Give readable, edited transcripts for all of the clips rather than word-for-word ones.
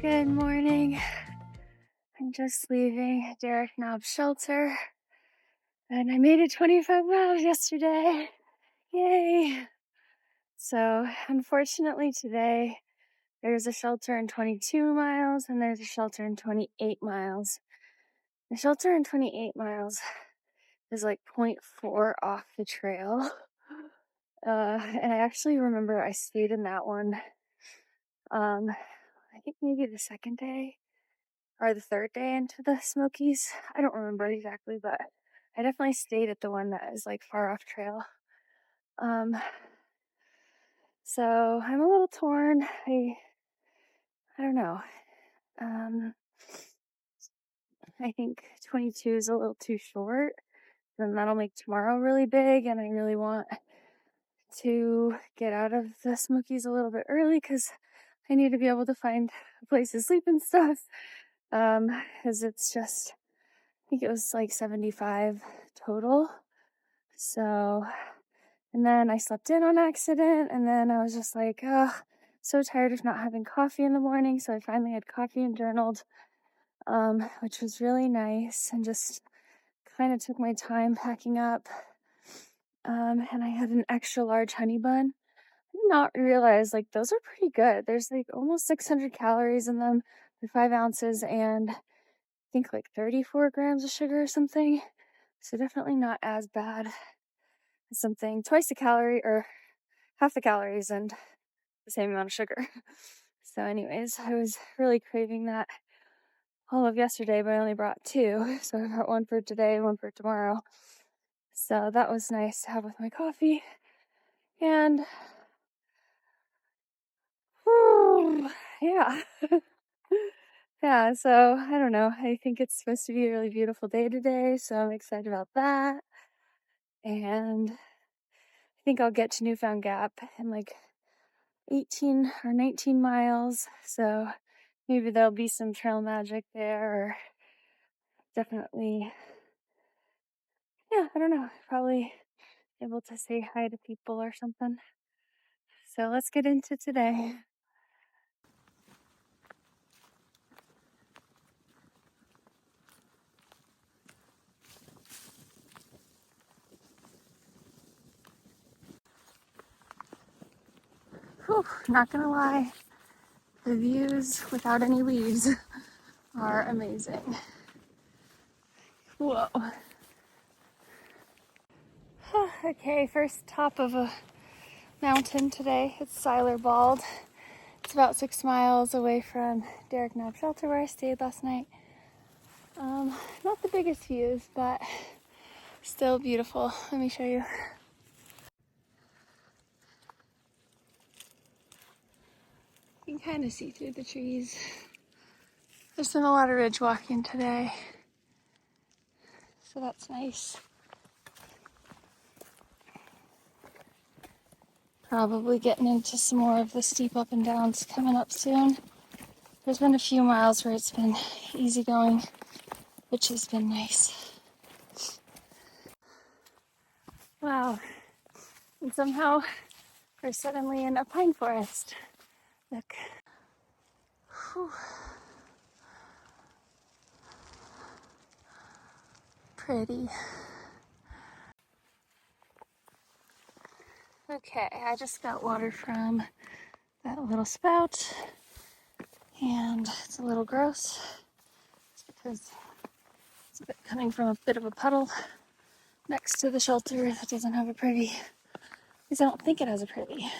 Good morning. I'm just leaving Derek Knob's shelter, and I made it 25 miles yesterday. Yay! So, unfortunately, today there's a shelter in 22 miles and there's a shelter in 28 miles. The shelter in 28 miles is like 0.4 off the trail. And I actually remember I stayed in that one. I think maybe the second day or the third day into the Smokies. I don't remember exactly, but I definitely stayed at the one that is like far off trail. So I'm a little torn. I don't know. I think 22 is a little too short. Then that'll make tomorrow really big, and I really want to get out of the Smokies a little bit early because I need to be able to find a place to sleep and stuff. Because it's just, I think it was like 75 total. So, and then I slept in on accident, and then I was just like, oh, so tired of not having coffee in the morning. So I finally had coffee and journaled, which was really nice, and just kind of took my time packing up. And I had an extra large honey bun. I did not realize, like, those are pretty good. There's like almost 600 calories in them, for 5 ounces, and I think like 34 grams of sugar or something. So definitely not as bad as something twice the calorie or half the calories and the same amount of sugar. So anyways, I was really craving that all of yesterday, but I only brought 2. So I brought one for today and one for tomorrow. So that was nice to have with my coffee. And yeah. Yeah, so I don't know. I think it's supposed to be a really beautiful day today, so I'm excited about that. And I think I'll get to Newfound Gap in like 18 or 19 miles. So maybe there'll be some trail magic there, or definitely, yeah, I don't know, probably able to say hi to people or something. So let's get into today. Whew, not gonna lie, the views without any leaves are amazing. Whoa. Okay, first top of a mountain today. It's Siler Bald. It's about 6 miles away from Derek Knob Shelter where I stayed last night. Not the biggest views, but still beautiful. Let me show you. You can kind of see through the trees. There's been a lot of ridge walking today, so that's nice. Probably getting into some more of the steep up and downs coming up soon. There's been a few miles where it's been easy going, which has been nice. Wow. And somehow we're suddenly in a pine forest. Look. Whew. Pretty. Okay, I just got water from that little spout, and it's a little gross. It's because it's coming from a bit of a puddle next to the shelter that doesn't have a privy. At least I don't think it has a privy.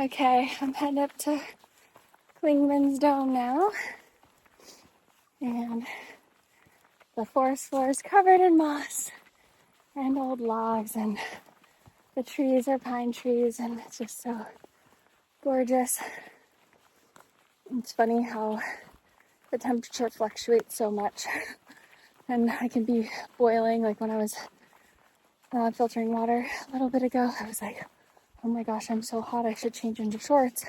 Okay, I'm heading up to Clingmans Dome now, and the forest floor is covered in moss and old logs, and the trees are pine trees, and it's just so gorgeous. It's funny how the temperature fluctuates so much, and I can be boiling. Like when I was filtering water a little bit ago, I was like, oh my gosh, I'm so hot, I should change into shorts.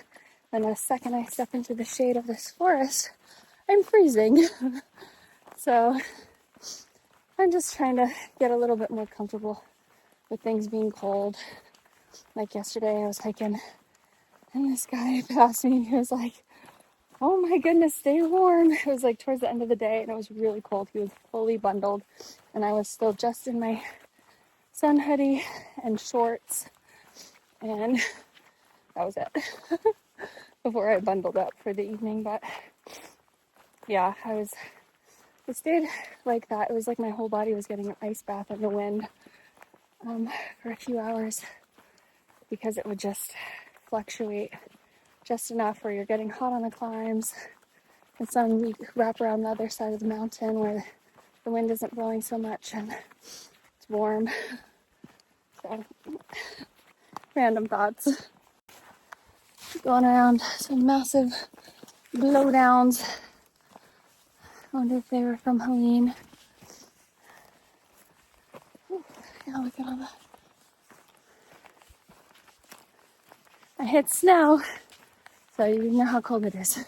And the second I step into the shade of this forest, I'm freezing. So I'm just trying to get a little bit more comfortable with things being cold. Like yesterday I was hiking and this guy passed me and he was like, oh my goodness, stay warm. It was like towards the end of the day and it was really cold. He was fully bundled and I was still just in my sun hoodie and shorts, and that was it before I bundled up for the evening. But yeah, it stayed like that. It was like my whole body was getting an ice bath in the wind for a few hours, because it would just fluctuate just enough where you're getting hot on the climbs and some you wrap around the other side of the mountain where the wind isn't blowing so much and it's warm. So random thoughts. Going around some massive blowdowns. I wonder if they were from Helene. Yeah, look at all that. I hit snow, so you know how cold it is.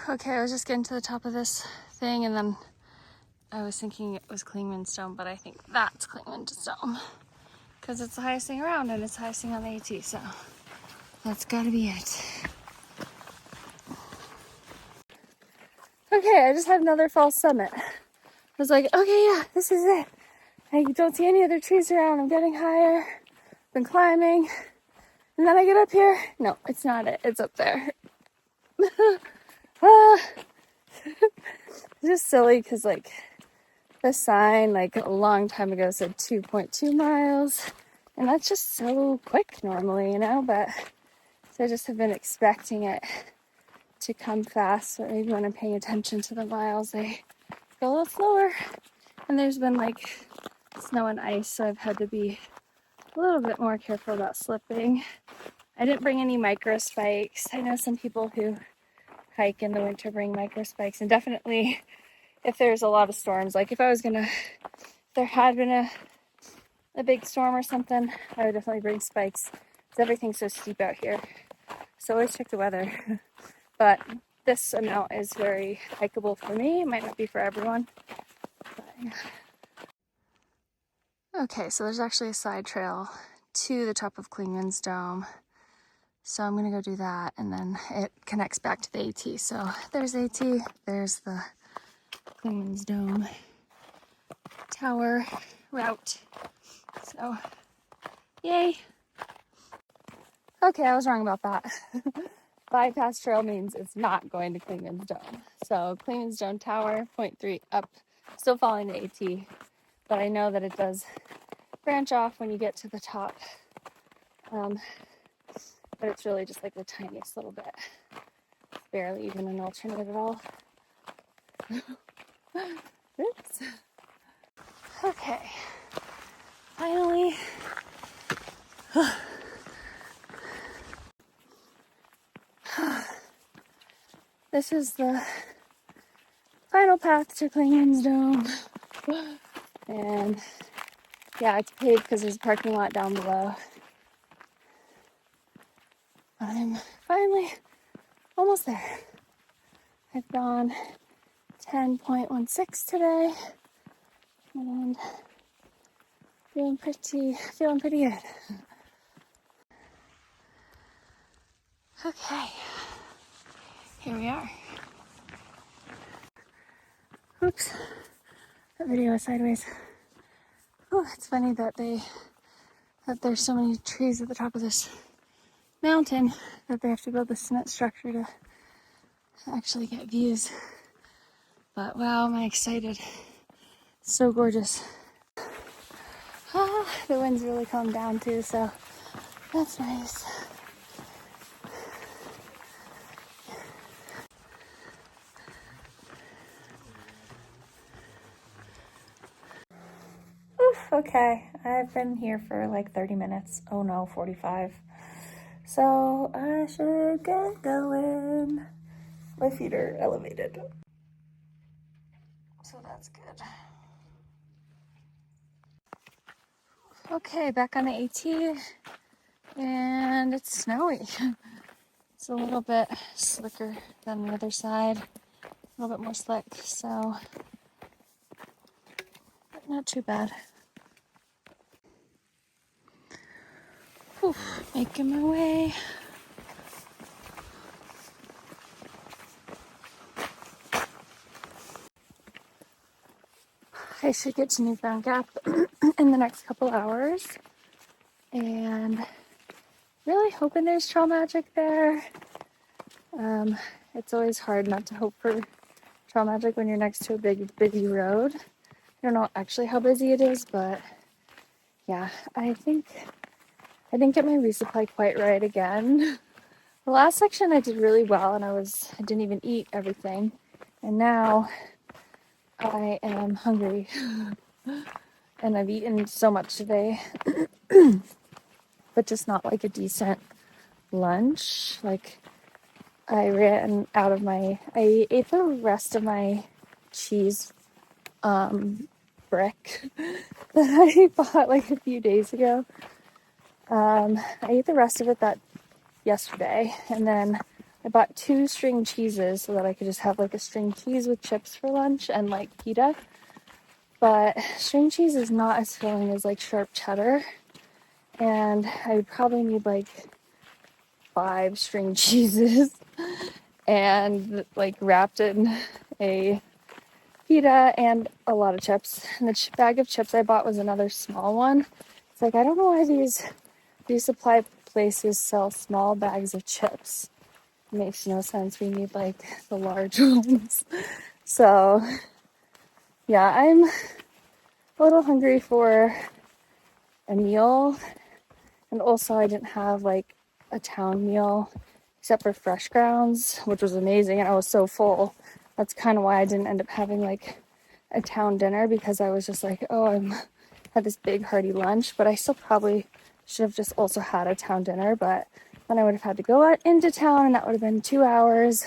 Okay, I was just getting to the top of this thing, and then I was thinking it was Clingmans Dome, but I think that's Clingmans Dome because it's the highest thing around and it's the highest thing on the AT, so that's gotta be it. Okay, I just had another false summit. I was like, okay, yeah, this is it. I don't see any other trees around. I'm getting higher. Been climbing. And then I get up here. No, it's not it. It's up there. It's just silly because, like, the sign, like, a long time ago said 2.2 miles. And that's just so quick normally, you know? But so I just have been expecting it to come fast. So maybe when I'm paying attention to the miles, they go a little slower. And there's been, like, snow and ice, so I've had to be a little bit more careful about slipping. I didn't bring any micro spikes. I know some people who hike in the winter bring micro spikes, and definitely if there's a lot of storms, like if there had been a big storm or something, I would definitely bring spikes because everything's so steep out here. So always check the weather. But this amount is very hikeable for me. It might not be for everyone. But, yeah. Okay, so there's actually a side trail to the top of Clingmans Dome. So I'm gonna go do that, and then it connects back to the AT. So there's AT, there's the Clingmans Dome tower route. So, yay. Okay, I was wrong about that. Bypass trail means it's not going to Clingmans Dome. So Clingmans Dome tower, 0.3 up, still following the AT. But I know that it does branch off when you get to the top. But it's really just like the tiniest little bit. It's barely even an alternative at all. Oops. Okay. Finally. This is the final path to Clingmans Dome. And yeah, it's paved because there's a parking lot down below. I'm finally almost there. I've gone 10.16 today and feeling pretty good. Okay, here we are. Oops, that video is sideways. Oh, it's funny that there's so many trees at the top of this mountain that they have to build the cement structure to actually get views. But wow, am I excited. So gorgeous. The wind's really calmed down too, so that's nice. Okay, I've been here for like 30 minutes. Oh no, 45. So I should get going. My feet are elevated. So that's good. Okay, back on the AT, and it's snowy. It's a little bit slicker than the other side, a little bit more slick, so not too bad. Whew, making my way. I should get to Newfound Gap in the next couple hours, and really hoping there's trail magic there. It's always hard not to hope for trail magic when you're next to a big, busy road. I don't know actually how busy it is, but yeah, I think I didn't get my resupply quite right again. The last section I did really well, and I didn't even eat everything, and now I am hungry, and I've eaten so much today, but just not like a decent lunch. Like, I ate the rest of my cheese brick that I bought like a few days ago. I ate the rest of it yesterday, and then I bought 2 string cheeses so that I could just have like a string cheese with chips for lunch and like pita. But string cheese is not as filling as like sharp cheddar, and I would probably need like 5 string cheeses and like wrapped in a pita and a lot of chips. And the bag of chips I bought was another small one. It's like, I don't know why these resupply places sell small bags of chips. It makes no sense. We need like the large ones. So yeah, I'm a little hungry for a meal. And also I didn't have like a town meal except for fresh grounds, which was amazing, and I was so full. That's kind of why I didn't end up having like a town dinner, because I was just like, oh, had this big hearty lunch, but I still probably should have just also had a town dinner, but then I would have had to go out into town, and that would have been 2 hours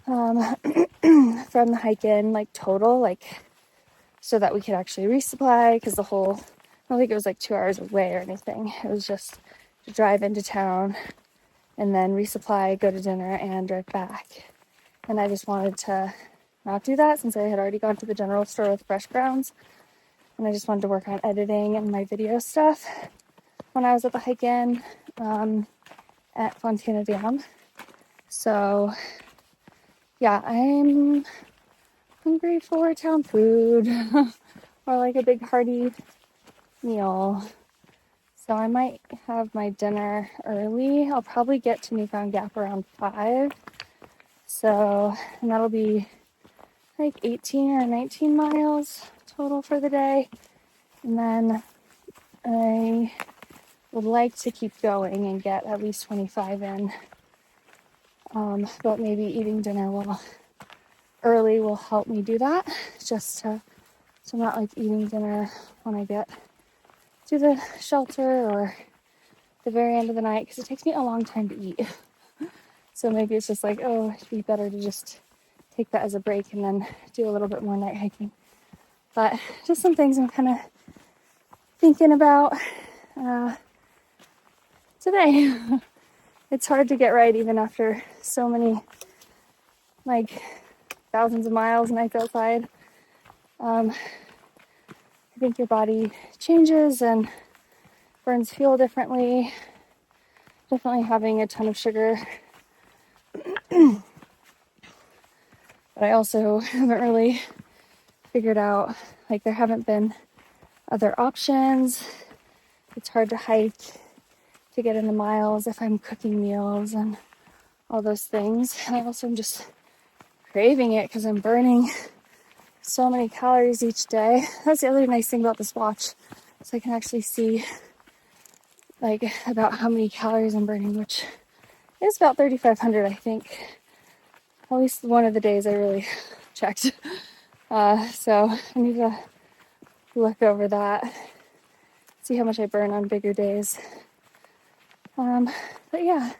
from the hike in, like total, like so that we could actually resupply, because I don't think it was like 2 hours away or anything. It was just to drive into town and then resupply, go to dinner, and drive back. And I just wanted to not do that since I had already gone to the general store with fresh grounds. And I just wanted to work on editing and my video stuff when I was at the hike-in at Fontana Dam. So yeah, I'm hungry for town food or like a big hearty meal. So I might have my dinner early. I'll probably get to Newfound Gap around 5. So, and that'll be like 18 or 19 miles total for the day. And then I would like to keep going and get at least 25 in. But maybe eating dinner early will help me do that. So I'm not like eating dinner when I get to the shelter or the very end of the night, because it takes me a long time to eat. So maybe it's just like, oh, it'd be better to just take that as a break and then do a little bit more night hiking. But just some things I'm kind of thinking about today. It's hard to get right even after so many, like, thousands of miles nights outside. I think your body changes and burns fuel differently. Definitely having a ton of sugar. But I also haven't really figured out, like, there haven't been other options. It's hard to hike to get in the miles if I'm cooking meals and all those things. And I also am just craving it because I'm burning so many calories each day. That's the other nice thing about this watch. So I can actually see like about how many calories I'm burning, which is about 3,500, I think. At least one of the days I really checked. So I need to look over that, see how much I burn on bigger days. But yeah.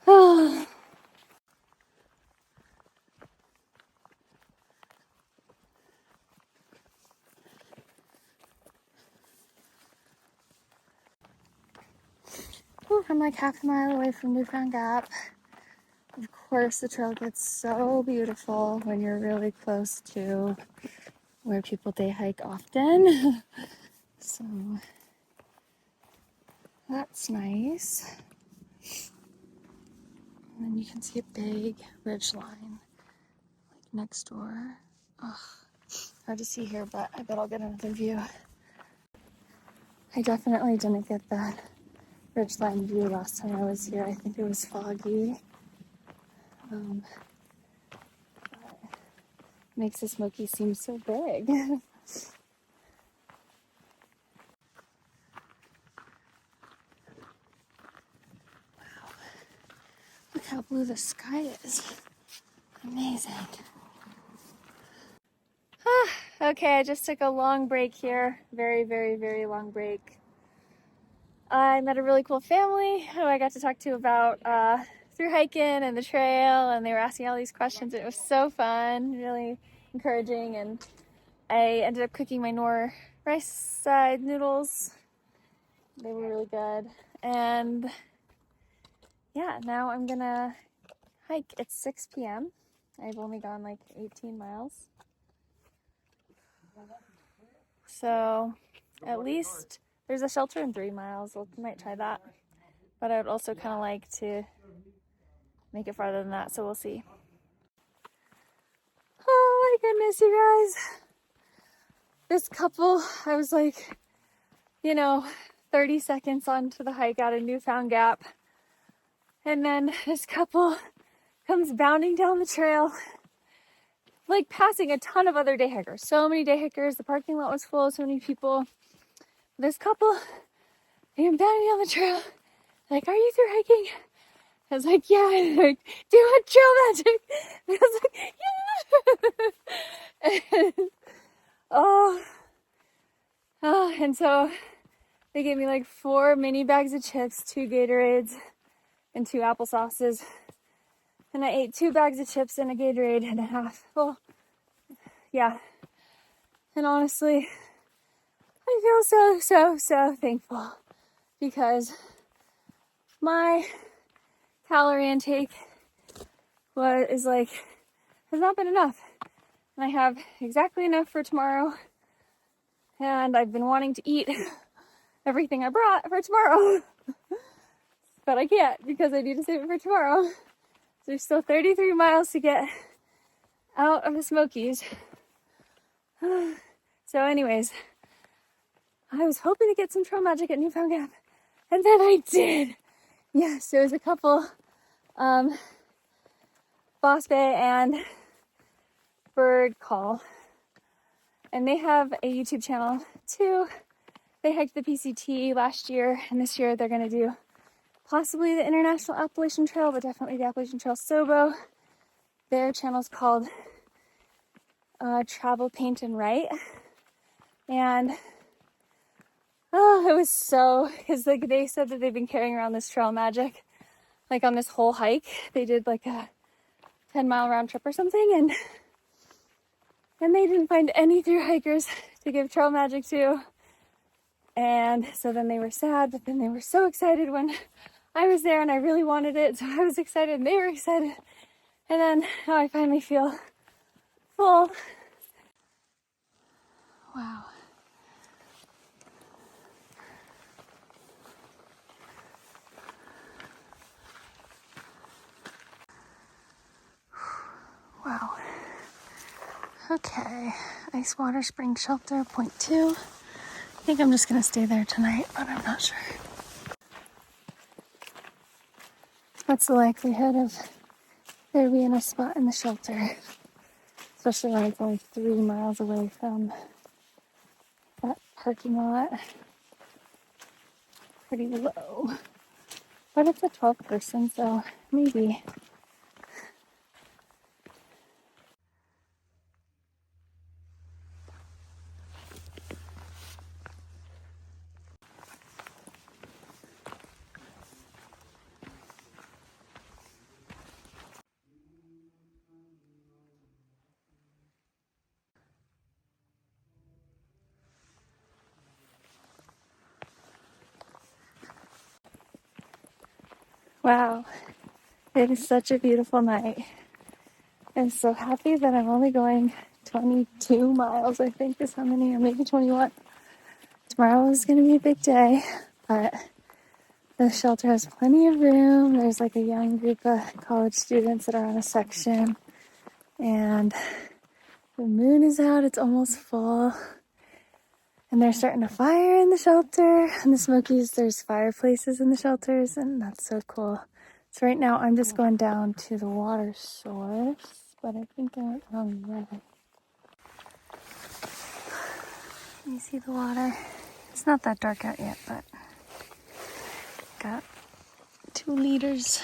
Oh. I'm like half a mile away from Newfound Gap. Of course, the trail gets so beautiful when you're really close to where people day hike often. So that's nice. And then you can see a big ridge line like next door. Ugh, hard to see here, but I bet I'll get another view. I definitely didn't get that ridgeline view last time I was here. I think it was foggy. Makes the Smoky seem so big. Wow. Look how blue the sky is. Amazing. Okay, I just took a long break here. Very, very, very long break. I met a really cool family who I got to talk to about through hiking and the trail, and they were asking all these questions. It was so fun, really encouraging, and I ended up cooking my Knorr rice side noodles. They were really good. And yeah, now I'm gonna hike at 6 p.m. I've only gone like 18 miles. So at least there's a shelter in 3 miles. I might try that. But I would also kind of like to make it farther than that, so we'll see. Oh my goodness, you guys. This couple, I was like, 30 seconds onto the hike out of Newfound Gap. And then this couple comes bounding down the trail, like passing a ton of other day hikers. So many day hikers. The parking lot was full, so many people. This couple came bounding down the trail, like, are you through hiking? I was like, yeah. And like, do you want trail magic? And I was like, yeah. And, and so they gave me like 4 mini bags of chips, 2 Gatorades, and 2 applesauces. And I ate 2 bags of chips and a Gatorade and a half. Well, yeah. And honestly, I feel so thankful because my calorie intake has not been enough. And I have exactly enough for tomorrow. And I've been wanting to eat everything I brought for tomorrow. But I can't because I need to save it for tomorrow. So there's still 33 miles to get out of the Smokies. So anyways, I was hoping to get some trail magic at Newfound Gap. And then I did. Yes, there was a couple, Boss Bay and Bird Call. And they have a YouTube channel too. They hiked the PCT last year, and this year they're going to do possibly the International Appalachian Trail, but definitely the Appalachian Trail Sobo. Their channel's called Travel, Paint, and Write. And it was so, because like they said that they've been carrying around this trail magic, like on this whole hike. They did like a 10-mile round trip or something, and they didn't find any through hikers to give trail magic to. And so then they were sad, but then they were so excited when I was there and I really wanted it. So I was excited and they were excited. And then now I finally feel full. Wow. Wow. Okay. Ice Water Spring Shelter, point 2. I think I'm just going to stay there tonight, but I'm not sure. What's the likelihood of there being a spot in the shelter? Especially when it's only 3 miles away from that parking lot. Pretty low. But it's a 12 person, so maybe. Wow, it is such a beautiful night. I'm so happy that I'm only going 22 miles, I think is how many, or maybe 21. Tomorrow is going to be a big day, but the shelter has plenty of room. There's like a young group of college students that are on a section, and the moon is out. It's almost full, and they're starting a fire in the shelter. In the Smokies, there's fireplaces in the shelters, and that's so cool. So right now, I'm just going down to the water source, but I think I went wrong way. You see the water? It's not that dark out yet, but got 2 liters